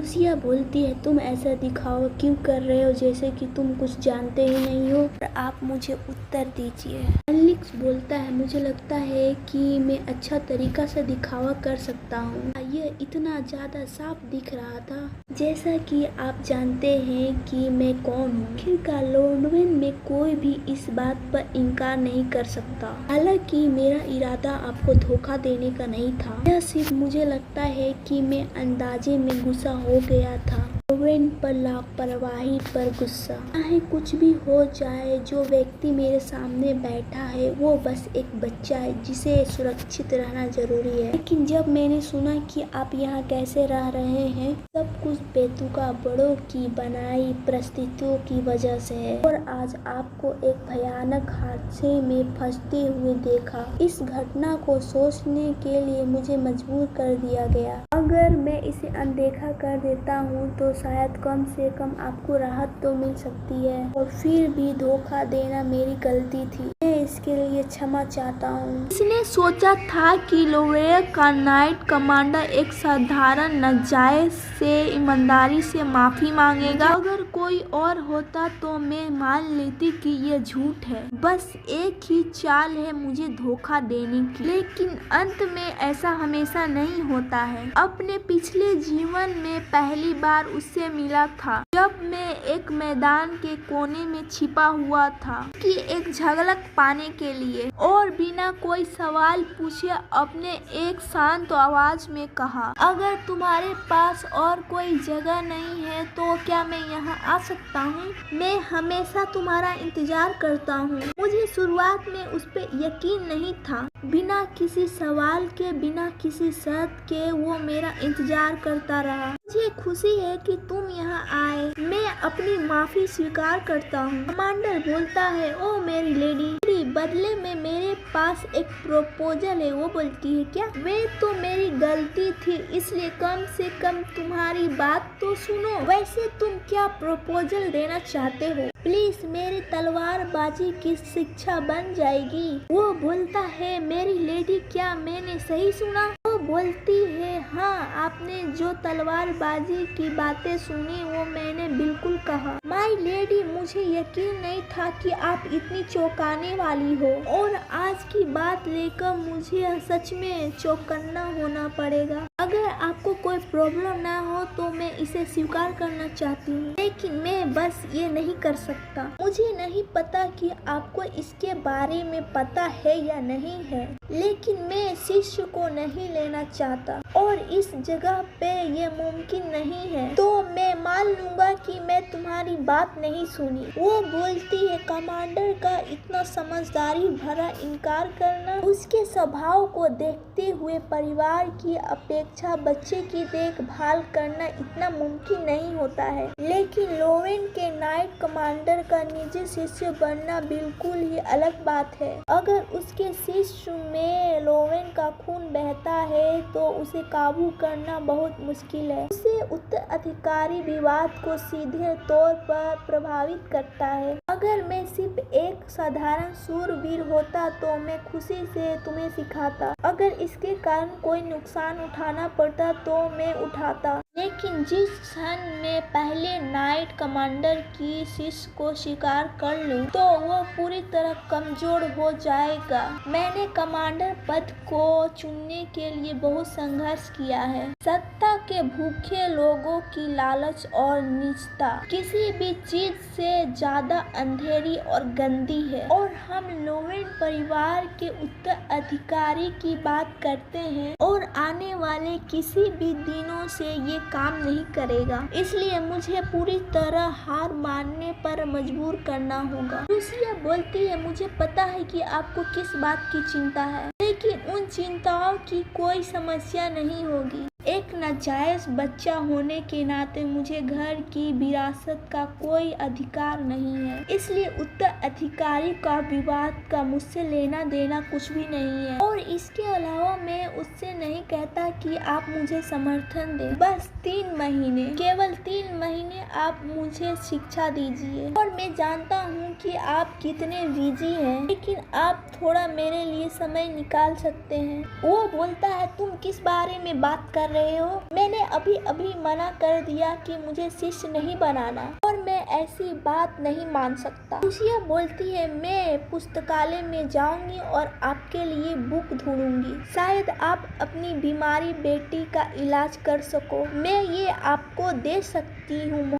Lucia बोलती है, तुम ऐसा दिखावा क्यों कर रहे हो जैसे कि तुम कुछ जानते ही नहीं हो और आप मुझे उत्तर दीजिए। एलेक्स बोलता है, मुझे लगता है कि मैं अच्छा तरीका से दिखावा कर सकता हूँ। यह इतना ज्यादा साफ दिख रहा था। जैसा कि आप जानते हैं कि मैं कौन हूँ। आखिरकार लोवेन में कोई भी इस बात पर इनकार नहीं कर सकता। हालांकि मेरा इरादा आपको धोखा देने का नहीं था, यह सिर्फ मुझे लगता है कि मैं अंदाजे में गुस्सा हो गया था। लोवेन पर लापरवाही पर गुस्सा। चाहे कुछ भी हो जाए, जो व्यक्ति मेरे सामने बैठा है वो बस एक बच्चा है जिसे सुरक्षित रहना जरूरी है। लेकिन जब मैंने सुना कि आप यहाँ कैसे रह रहे हैं, सब कुछ बेतुका बड़ों की बनाई परिस्थितियों की वजह से है और आज आपको एक भयानक हादसे में फंसते हुए देखा। इस घटना को सोचने के लिए मुझे मजबूर कर दिया गया। अगर मैं इसे अनदेखा कर देता हूँ तो शायद कम से कम आपको राहत तो मिल सकती है, और फिर भी धोखा देना मेरी गलती थी। मैं इसके लिए क्षमा चाहता हूँ। इसने सोचा था कि लोवेन का नाइट कमांडर एक साधारण नाजायज से ईमानदारी से माफी मांगेगा। अगर कोई और होता तो मैं मान लेती कि ये झूठ है, बस एक ही चाल है मुझे धोखा देने की। लेकिन अंत में ऐसा हमेशा नहीं होता है। अपने पिछले जीवन में पहली बार उससे मिला था जब मैं एक मैदान के कोने में छिपा हुआ था कि एक झलक पाने के लिए, और बिना कोई सवाल पूछे अपने एक शांत आवाज में कहा, अगर तुम्हारे पास और कोई जगह नहीं है तो क्या मैं यहाँ आ सकता हूँ? मैं हमेशा तुम्हारा इंतजार करता हूँ। मुझे शुरुआत में उस पर यकीन नहीं था। बिना किसी सवाल के, बिना किसी शर्त के वो मेरा इंतजार करता रहा। मुझे खुशी है कि तुम यहाँ आए। मैं अपनी माफी स्वीकार करता हूँ। कमांडर बोलता है, ओ मेरी लेडी, बदले में मेरे पास एक प्रपोजल है। वो बोलती है, क्या? वे तो मेरी गलती थी, इसलिए कम से कम तुम्हारी बात तो सुनो। वैसे तुम क्या प्रपोजल देना चाहते हो? प्लीज मेरी तलवारबाजी की शिक्षा बन जाएगी। वो बोलता है, मेरी लेडी, क्या मैंने सही सुना? वो बोलती है, हाँ, आपने जो तलवारबाजी की बातें सुनी वो मैंने बिल्कुल कहा। माई लेडी, मुझे यकीन नहीं था कि आप इतनी चौंकाने वाली हो, और आज की बात लेकर मुझे सच में चौकन्ना होना पड़ेगा। अगर आपको कोई प्रॉब्लम ना हो तो मैं इसे स्वीकार करना चाहती हूँ, लेकिन मैं बस ये नहीं कर सकता। मुझे नहीं पता कि आपको इसके बारे में पता है या नहीं है, लेकिन मैं शिष्य को नहीं लेना चाहता और इस जगह पे ये मुमकिन नहीं है, तो मैं मान लूंगा कि मैं तुम्हारी बात नहीं सुनी। वो बोलती है, कमांडर का इतना समझदारी भरा इनकार करना, उसके स्वभाव को देखते हुए परिवार की अपेक्षा बच्चे की देखभाल करना इतना मुमकिन नहीं होता है, लेकिन लोवेन के नाइट कमांडर का निजी शिष्य बनना बिल्कुल ही अलग बात है। अगर उसके शिष्य में लोवेन का खून बहता है तो उसे काबू करना बहुत मुश्किल है। उसे उत्तराधिकारी विवाद को सीधे तौर पर प्रभावित करता है। अगर मैं सिर्फ एक साधारण शूरवीर होता तो मैं खुशी से तुम्हें सिखाता। अगर इसके कारण कोई नुकसान उठाना पड़ता तो मैं उठाता, लेकिन जिस क्षण में पहले नाइट कमांडर की शिष्य को स्वीकार कर लूं तो वो पूरी तरह कमजोर हो जाएगा। मैंने कमांडर पद को चुनने के लिए बहुत संघर्ष किया है। सत्ता के भूखे लोगों की लालच और नीचता किसी भी चीज से ज्यादा अंधेरी और गंदी है, और हम लोवेन परिवार के उत्तराधिकारी की बात करते हैं और आने वाले किसी भी दिनों से ये काम नहीं करेगा, इसलिए मुझे पूरी तरह हार मानने पर मजबूर करना होगा। लूसिया बोलती है, मुझे पता है कि आपको किस बात की चिंता है, लेकिन उन चिंताओं की कोई समस्या नहीं होगी। एक नाजायज बच्चा होने के नाते मुझे घर की विरासत का कोई अधिकार नहीं है, इसलिए उत्तराधिकारी का विवाद का मुझसे लेना देना कुछ भी नहीं है, और इसके अलावा मैं उससे नहीं कहता कि आप मुझे समर्थन दें। बस 3 महीने, केवल 3 महीने आप मुझे शिक्षा दीजिए, और मैं जानता हूँ कि आप कितने बिजी हैं, लेकिन आप थोड़ा मेरे लिए समय निकाल सकते हैं। वो बोलता है, तुम किस बारे में बात कर रहे हो? मैंने अभी अभी मना कर दिया कि मुझे शिष्य नहीं बनाना और मैं ऐसी बात नहीं मान सकता। लूसिया बोलती है, मैं पुस्तकालय में जाऊंगी और आपके लिए बुक ढूंढूंगी। शायद आप अपनी बीमारी बेटी का इलाज कर सको। मैं ये आपको दे सकती हूँ।